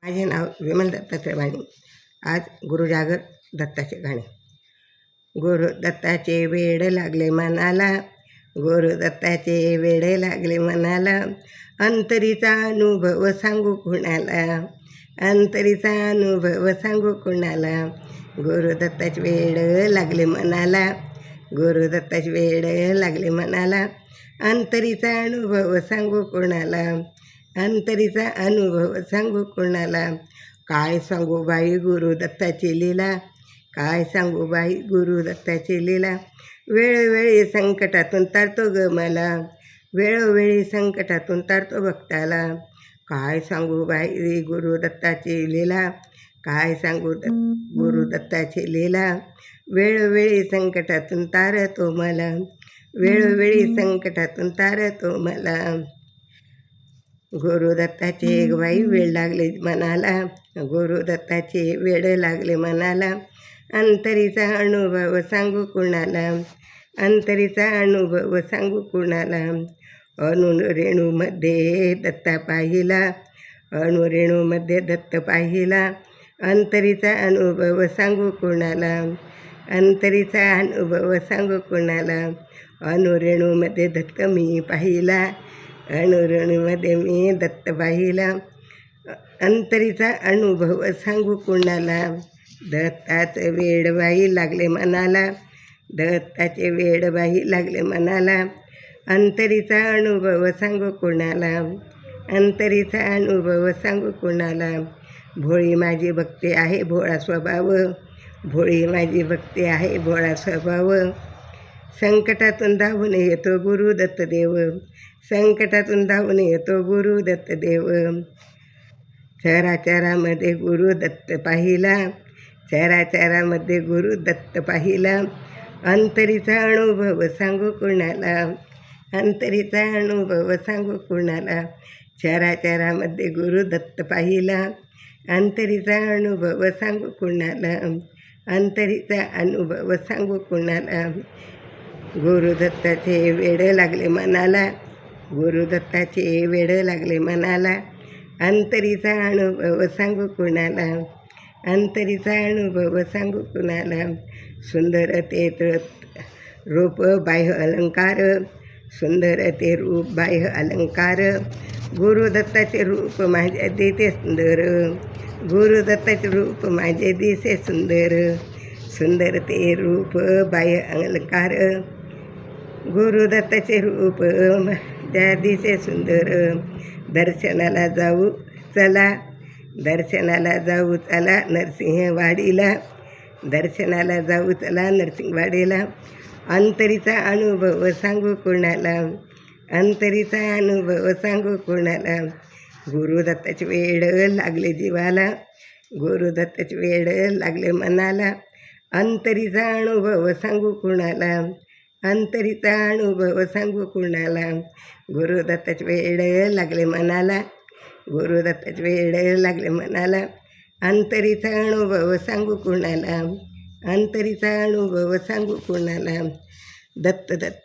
माझे नाव विमल दत्तात्रय वाणी. आज गुरुजागर दत्ताचे गाणे. गुरु दत्ताचे वेड लागले मनाला, गुरु दत्ताचे वेड लागले मनाला, अंतरीचा अनुभव सांगू कुणाला, अंतरीचा अनुभव सांगू कुणाला. गुरु दत्ताचे वेड लागले मनाला, गुरु दत्ताचे वेड लागले मनाला, अंतरीचा अनुभव सांगू कुणाला, अंतरीचा अनुभव सांगू कोणाला. काय सांगू बाई गुरु दत्ताची लीला, काय सांगू बाई गुरु दत्ताची लीला. वेळोवेळी संकटातून तारतो ग मला, वेळोवेळी संकटातून तारतो भक्ताला. काय सांगू बाई गुरु दत्ताची लीला, काय सांगू गुरु दत्ताची लीला. वेळोवेळी संकटातून तारतो मला, वेळोवेळी संकटातून तारतो मला. गुरु दत्ताचे बाई वेळ लागले मनाला, गुरु दत्ताचे वेळ लागले मनाला, अंतरीचा अनुभव सांगू कुणाला, अंतरीचा अनुभव सांगू कुणाला. अणुरेणूमध्ये दत्ता पाहिला, अणुरेणूमध्ये दत्त पाहिला, अंतरीचा अनुभव सांगू कुणाला, अंतरीचा अनुभव सांगू कुणाला. अणुरेणूमध्ये दत्त मी पाहिला, अणुरेणूमध्ये मी दत्त पाहिला, अंतरीचा अनुभव सांगू कुणाला. दत्ताचे वेडबाई लागले मनाला, दत्ताचे वेडबाई लागले मनाला, अंतरीचा अनुभव सांगू कुणाला, अंतरीचा अनुभव सांगू कुणाला. भोळी माझी भक्ती आहे भोळा स्वभाव, भोळी माझी भक्ती आहे भोळा स्वभाव. संकटातून धावून येतो गुरु दत्तदेव, संकटातून धावून येतो गुरु दत्तदेव. चराचरामध्ये गुरु दत्त पाहिला, चराचरामध्ये गुरु दत्त पाहिला, अंतरीचा अनुभव सांगू कुणाला, अंतरीचा अनुभव सांगू कुणाला. चराचरामध्ये गुरु दत्त पाहिला, अंतरीचा अनुभव सांगू कुणाला, अंतरीचा अनुभव सांगू कुणाला. गुरु दत्ताचे वेड लागले मनाला, गुरु दत्ताचे वेड लागले मनाला, अंतरीचा अनुभव सांगू कुणाला, अंतरीचा अनुभव सांगू कुणाला. सुंदर ते रूप बाह्य अलंकार, सुंदर ते रूप बाह्य अलंकार, गुरु दत्ताचे रूप माझे दिसे सुंदर, गुरु दत्ताचे रूप माझे दिसे सुंदर. सुंदर ते रूप बाह्य अलंकार, गुरु दत्ताचे रूप माझ्या दिसे सुंदर. दर्शनाला जाऊ चला, दर्शनाला जाऊ चला नरसिंहवाडीला, दर्शनाला जाऊ चला नरसिंहवाडीला, अंतरीचा अनुभव सांगू कुणाला, अंतरीचा अनुभव सांगू कुणाला. गुरु दत्ताचे वेड लागले जीवाला, गुरु दत्ताचे वेड लागले मनाला, अंतरीचा अनुभव सांगू कुणाला, अंतरीचा अनुभव सांगू कुणाला. गुरु दत्ताचे वेड लागले मनाला, गुरु दत्ताचे वेड लागले मनाला, अंतरीचा अनुभव सांगू कुणाला, अंतरीचा अनुभव सांगू कुणाला. दत्त दत्त